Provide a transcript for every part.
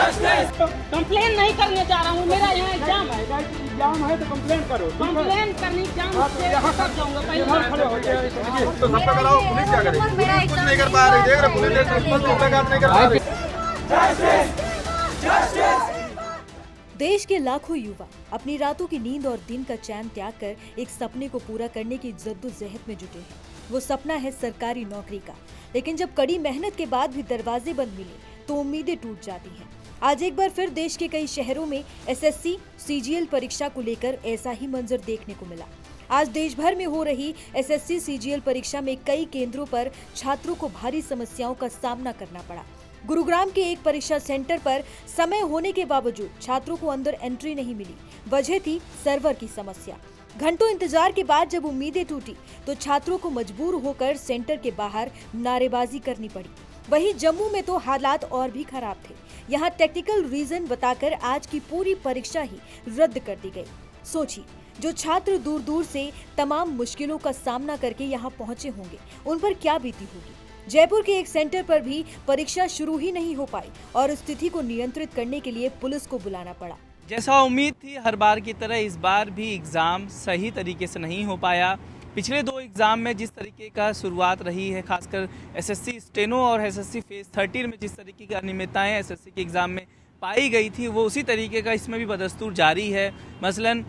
Complain नहीं करने जा रहा हूँ, मेरा यहाँ एग्जाम है। एग्जाम है तो कंप्लेन करो। कंप्लेन करने एग्जाम से यहाँ तक जाऊँगा पहले। खड़े हो जाए तो सबका कराओ, पुलिस क्या करेगी? पुलिस कुछ नहीं कर पा रही, देख रहे पुलिस नहीं कर पा रही। देश के लाखों युवा अपनी रातों की नींद और दिन का चैन त्याग कर एक सपने को पूरा करने की जद्दोजहद में जुटे हैं। वो सपना है सरकारी नौकरी का, लेकिन जब कड़ी मेहनत के बाद भी दरवाजे बंद मिले तो उम्मीदें टूट जाती हैं। आज एक बार फिर देश के कई शहरों में एसएससी सीजीएल परीक्षा को लेकर ऐसा ही मंजर देखने को मिला। आज देश भर में हो रही एसएससी सीजीएल परीक्षा में कई केंद्रों पर छात्रों को भारी समस्याओं का सामना करना पड़ा। गुरुग्राम के एक परीक्षा सेंटर पर समय होने के बावजूद छात्रों को अंदर एंट्री नहीं मिली। वजह थी सर्वर की समस्या। घंटों इंतजार के बाद जब उम्मीदें टूटी तो छात्रों को मजबूर होकर सेंटर के बाहर नारेबाजी करनी पड़ी। वहीं जम्मू में तो हालात और भी खराब थे। यहाँ टेक्निकल रीजन बताकर आज की पूरी परीक्षा ही रद्द कर दी गई। सोचिए, जो छात्र दूर दूर से तमाम मुश्किलों का सामना करके यहाँ पहुंचे होंगे, उन पर क्या बीती होगी। जयपुर के एक सेंटर पर भी परीक्षा शुरू ही नहीं हो पाई और स्थिति को नियंत्रित करने के लिए पुलिस को बुलाना पड़ा। जैसा उम्मीद थी, हर बार की तरह इस बार भी एग्ज़ाम सही तरीके से नहीं हो पाया। पिछले दो एग्ज़ाम में जिस तरीके का शुरुआत रही है, खासकर एसएससी स्टेनो और एसएससी फेज 13 में जिस तरीके की अनियमितताएं एसएससी के एग्ज़ाम में पाई गई थी, वो उसी तरीके का इसमें भी बदस्तूर जारी है। मसलन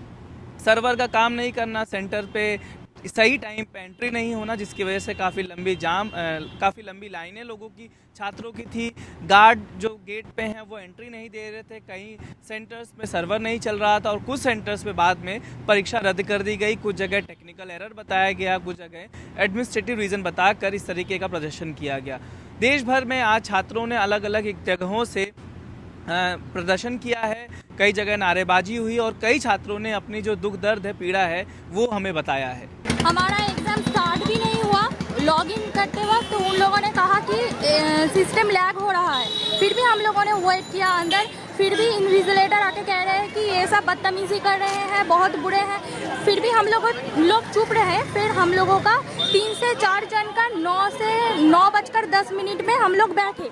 सर्वर का काम नहीं करना, सेंटर पे सही टाइम पे एंट्री नहीं होना, जिसकी वजह से काफ़ी लंबी लाइनें लोगों की, छात्रों की थी। गार्ड जो गेट पे हैं वो एंट्री नहीं दे रहे थे। कई सेंटर्स में सर्वर नहीं चल रहा था और कुछ सेंटर्स में बाद में परीक्षा रद्द कर दी गई। कुछ जगह टेक्निकल एरर बताया गया, कुछ जगह एडमिनिस्ट्रेटिव रीज़न बताकर इस तरीके का प्रदर्शन किया गया। देश भर में आज छात्रों ने अलग अलग जगहों से प्रदर्शन किया है। कई जगह नारेबाजी हुई और कई छात्रों ने अपनी जो दुख दर्द है, पीड़ा है, वो हमें बताया है। हमारा एग्ज़ाम स्टार्ट भी नहीं हुआ, लॉगिन करते वक्त उन लोगों ने कहा कि सिस्टम लैग हो रहा है। फिर भी हम लोगों ने वेट किया अंदर, फिर भी इन्विजिलेटर आके कह रहे हैं कि ये सब बदतमीज़ी कर रहे हैं, बहुत बुरे हैं। फिर भी हम लोग चुप रहे। फिर हम लोगों का 3 से 4 जन का 9 से 9:10 में हम लोग बैठे।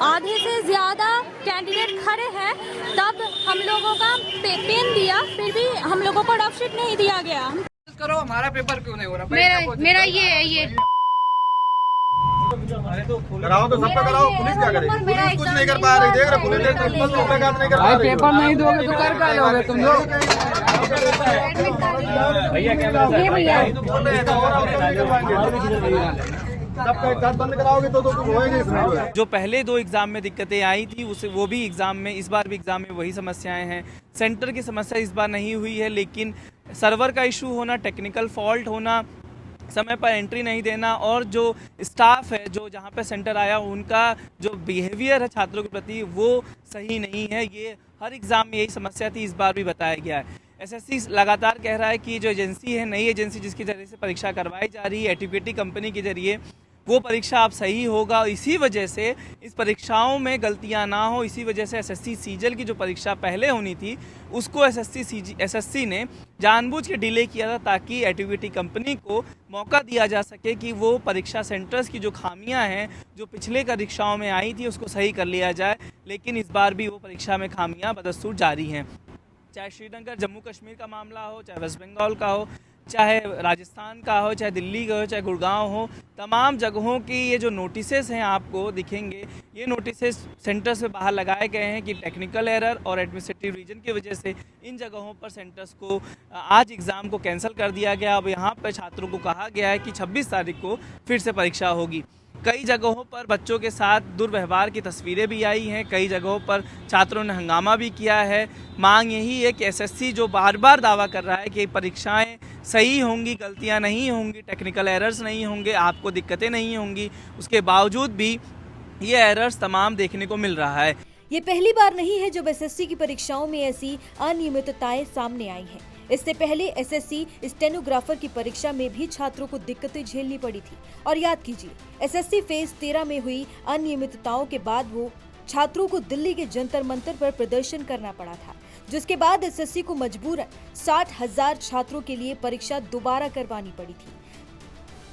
आधे से ज़्यादा कैंडिडेट खड़े हैं, तब हम लोगों का पेन दिया, फिर भी हम लोगों को रफ शीट नहीं दिया गया। करो, हमारा पेपर क्यों नहीं हो रहा? मेरा ये है, ये कराओ तो सबका कराओ, पुलिस क्या करेगी? पुलिस कुछ नहीं कर पा रही, देख रहे पुलिस नहीं कर पा रही। पेपर नहीं दोगे तो कर क्या लोगे तुम लोग? सबका एक साथ बंद कराओगे तो कुछ होएगा इसमें। जो पहले दो एग्ज़ाम में दिक्कतें आई थी, उसे वो भी एग्ज़ाम में, इस बार भी एग्ज़ाम में वही समस्याएं हैं। सेंटर की समस्या इस बार नहीं हुई है, लेकिन सर्वर का इशू होना, टेक्निकल फॉल्ट होना, समय पर एंट्री नहीं देना और जो स्टाफ है जो जहाँ पे सेंटर आया, उनका जो बिहेवियर है छात्रों के प्रति, वो सही नहीं है। ये हर एग्ज़ाम में यही समस्या थी, इस बार भी बताया गया है। एसएससी लगातार कह रहा है कि जो एजेंसी है, नई एजेंसी जिसके जरिए से परीक्षा करवाई जा रही है, एटीकेटी कंपनी के जरिए, वो परीक्षा अब सही होगा। इसी वजह से इस परीक्षाओं में गलतियां ना हो, इसी वजह से एसएससी सीजीएल की जो परीक्षा पहले होनी थी, उसको एसएससी ने जानबूझ के डिले किया था, ताकि एटीकेटी कंपनी को मौका दिया जा सके कि वो परीक्षा सेंटर्स की जो खामियां हैं, जो पिछले परीक्षाओं में आई थी, उसको सही कर लिया जाए। लेकिन इस बार भी वो परीक्षा में खामियां बदस्तूर जारी हैं। चाहे श्रीनगर जम्मू कश्मीर का मामला हो, चाहे वेस्ट बंगाल का हो, चाहे राजस्थान का हो, चाहे दिल्ली का हो, चाहे गुड़गांव हो, तमाम जगहों की ये जो नोटिसेस हैं आपको दिखेंगे, ये नोटिसेस सेंटर्स पे बाहर लगाए गए हैं कि टेक्निकल एरर और एडमिनिस्ट्रेटिव रीजन की वजह से इन जगहों पर सेंटर्स को आज एग्ज़ाम को कैंसिल कर दिया गया। अब यहाँ पर छात्रों को कहा गया है कि 26 तारीख को फिर से परीक्षा होगी। कई जगहों पर बच्चों के साथ दुर्व्यवहार की तस्वीरें भी आई हैं, कई जगहों पर छात्रों ने हंगामा भी किया है। मांग यही है कि एसएससी जो बार बार दावा कर रहा है कि परीक्षाएं सही होंगी, गलतियां नहीं होंगी, टेक्निकल एरर्स नहीं होंगे, आपको दिक्कतें नहीं होंगी, उसके बावजूद भी ये एरर्स तमाम देखने को मिल रहा है। ये पहली बार नहीं है जब एसएससी की परीक्षाओं में ऐसी अनियमितताएं सामने आई हैं। इससे पहले एसएससी स्टेनोग्राफर की परीक्षा में भी छात्रों को दिक्कतें झेलनी पड़ी थी। और याद कीजिए, एसएससी फेज 13 में हुई अनियमितताओं के बाद वो छात्रों को दिल्ली के जंतर मंतर पर प्रदर्शन करना पड़ा था, जिसके बाद एसएससी को मजबूरन 60,000 छात्रों के लिए परीक्षा दोबारा करवानी पड़ी थी।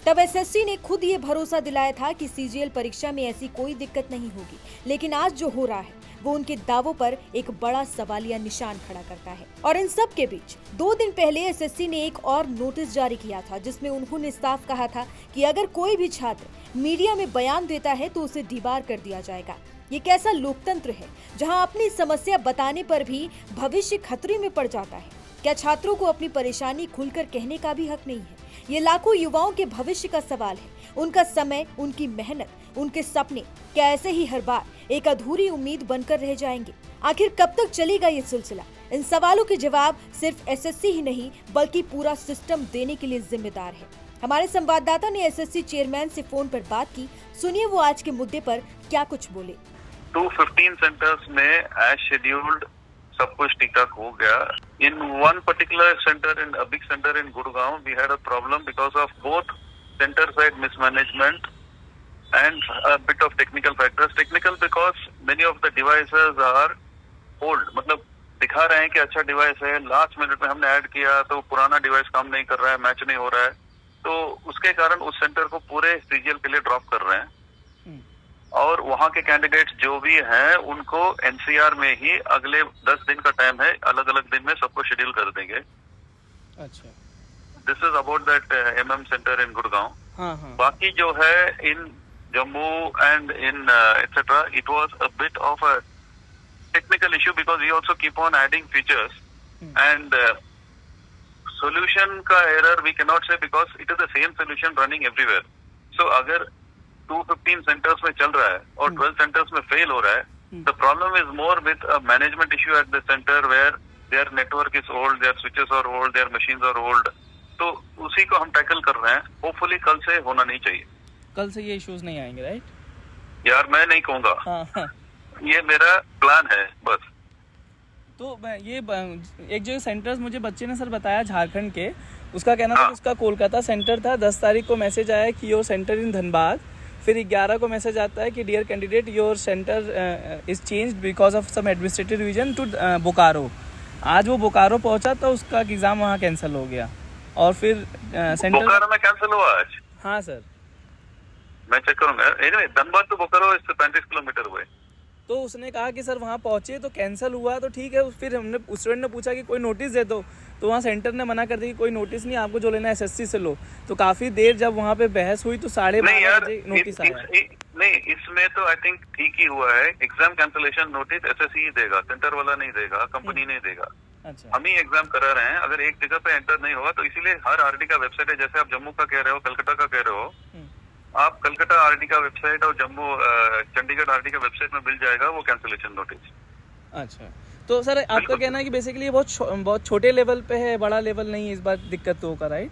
तब एसएससी ने खुद ये भरोसा दिलाया था कि सीजीएल परीक्षा में ऐसी कोई दिक्कत नहीं होगी, लेकिन आज जो हो रहा है वो उनके दावों पर एक बड़ा सवालिया निशान खड़ा करता है। और इन सब के बीच 2 दिन पहले एसएससी ने एक और नोटिस जारी किया था, जिसमें उन्होंने साफ कहा था कि अगर कोई भी छात्र मीडिया में बयान देता है तो उसे डिबार कर दिया जाएगा। ये कैसा लोकतंत्र है जहां अपनी समस्या बताने पर भी भविष्य खतरे में पड़ जाता है? क्या छात्रों को अपनी परेशानी खुलकर कहने का भी हक नहीं है? ये लाखों युवाओं के भविष्य का सवाल है। उनका समय, उनकी मेहनत, उनके सपने क्या ऐसे ही हर बार एक अधूरी उम्मीद बनकर रह जाएंगे? आखिर कब तक चलेगा ये सिलसिला? इन सवालों के जवाब सिर्फ एसएससी ही नहीं बल्कि पूरा सिस्टम देने के लिए जिम्मेदार है। हमारे संवाददाता ने एसएससी चेयरमैन से फोन पर बात की। सुनिए वो आज के मुद्दे पर क्या कुछ बोले। 215 सेंटर्स में एज शेड्यूल्ड सब कुछ ठीक ठाक हो गया। In one particular centre, in a big centre in Gurgaon, we had a problem because of both centre side mismanagement and a bit of technical factors. Technical because many of the devices are old. मतलब दिखा रहे हैं कि अच्छा device है, last minute में हमने add किया तो पुराना डिवाइस काम नहीं कर रहा है, मैच नहीं हो रहा है, तो उसके कारण उस सेंटर को पूरे सीजीएल के लिए ड्रॉप कर रहे हैं। और वहाँ के कैंडिडेट्स जो भी हैं उनको एनसीआर में ही अगले 10 दिन का टाइम है, अलग अलग दिन में सबको शेड्यूल कर देंगे। अच्छा, this is about that MM centre in Gurgaon. हाँ। बाकी जो है इन Jammu and in etc. it was a bit of a technical issue because we also keep on adding features and solution का error we cannot say because it is the same solution running everywhere. So अगर 215 centers में चल रहा है और 12 centers में fail हो रहा है, the problem is more with a management issue at the center where their network is old, their switches are old, their machines are old. तो उसी को हम टैकल कर रहे हैं। होपफुली कल से होना नहीं चाहिए। कल से ये इश्यूज नहीं आएंगे, राइट? यार मैं नहीं कहूँगा, ये मेरा प्लान है बस। तो ये एक जो सेंटर्स मुझे बच्चे ने सर बताया झारखंड के, उसका कहना था कि उसका कोलकाता सेंटर था। 10 तारीख को मैसेज आया कि योर सेंटर इन धनबाद, फिर 11 को मैसेज आता है कि dear candidate your centre is changed because of some administrative reason to Bokaro. आज वो बोकारो पहुंचा तो उसका एग्जाम वहाँ कैंसिल हो गया और फिर सेंटर बोकारो में कैंसिल हुआ आज। हाँ सर, मैं चेक करूंगा। anyway, धनबाद तो बोकारो इससे 35 किलोमीटर हुए। तो उसने कहा कि सर वहाँ पहुंचे तो कैंसिल हुआ तो ठीक है। फिर हमने स्टूडेंट ने पूछा कि कोई नोटिस दे दो, तो वहाँ सेंटर ने मना कर दिया कि कोई नोटिस नहीं, आपको जो लेना है एसएससी से लो। तो काफी देर जब वहाँ पे बहस हुई तो 12:30 बजे नोटिस आया। नहीं, इसमें तो आई थिंक ठीक ही हुआ है। एग्जाम कैंसिलेशन नोटिस एसएससी ही देगा, सेंटर वाला नहीं देगा, कंपनी नहीं देगा। अच्छा, हम ही एग्जाम करा रहे हैं। अगर एक जगह पे एंटर नहीं होगा तो इसीलिए हर आरडी का वेबसाइट है। जैसे आप जम्मू का कह रहे हो, कलकत्ता का कह रहे हो, आप कलकत्ता आरडी का वेबसाइट और जम्मू चंडीगढ़ आरडी का वेबसाइट में मिल जाएगा वो कैंसिलेशन नोटिस। अच्छा, तो सर आपका कहना है कि बेसिकली बहुत छोटे लेवल पे है, बड़ा लेवल नहीं है, इस बार दिक्कत तो होगा, राइट?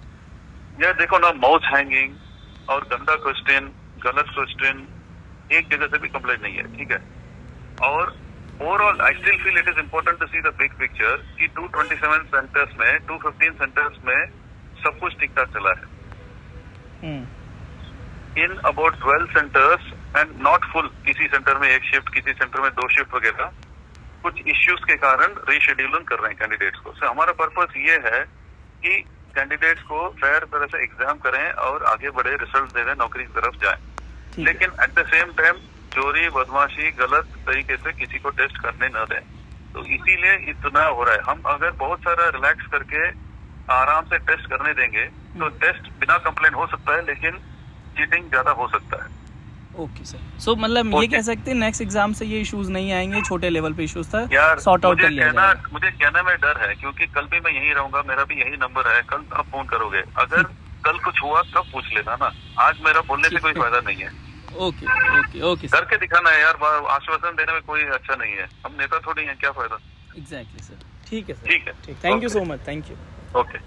यार देखो ना, माउथ हैंगिंग और गंदा क्वेश्चन, गलत क्वेश्चन एक जगह से भी कंप्लेंट नहीं है, ठीक है। और overall I still feel it is important to see the big picture कि 227 सेंटर्स में 215 सेंटर्स में सब कुछ ठीक ठाक चला है। In about 12 centres and not full, किसी सेंटर में एक शिफ्ट, किसी सेंटर में 2 शिफ्ट वगैरह, कुछ इश्यूज के कारण रीशेड्यूलिंग कर रहे हैं कैंडिडेट्स को। सो हमारा पर्पस ये है कि कैंडिडेट्स को फेयर तरह से एग्जाम करें और आगे बढ़े, रिजल्ट दे दें, नौकरी की तरफ जाएं। लेकिन एट द सेम टाइम चोरी, बदमाशी, गलत तरीके से किसी को टेस्ट करने न दें। तो इसीलिए इतना हो रहा है। हम अगर बहुत सारा रिलैक्स करके आराम से टेस्ट करने देंगे तो टेस्ट बिना कंप्लेंट हो सकता है, लेकिन चीटिंग ज्यादा हो सकता है। ओके सर, सो मतलब ये कह सकते हैं नेक्स्ट एग्जाम से ये इश्यूज नहीं आएंगे, छोटे लेवल पे इश्यूज था यार सॉर्ट आउट कर लिया जाएगा। मुझे कहने में डर है क्योंकि कल भी मैं यहीं रहूंगा, मेरा भी यही नंबर है। कल आप फोन करोगे, अगर कल कुछ हुआ तब पूछ लेना ना, आज मेरा बोलने से कोई फायदा नहीं है। ओके ओके ओके सर, करके दिखाना है यार, आश्वासन देने में कोई अच्छा नहीं है। हम नेता थोड़ी हैं, क्या फायदा। एग्जैक्टली सर, ठीक है सर, ठीक है, thank you so much, thank you. Okay.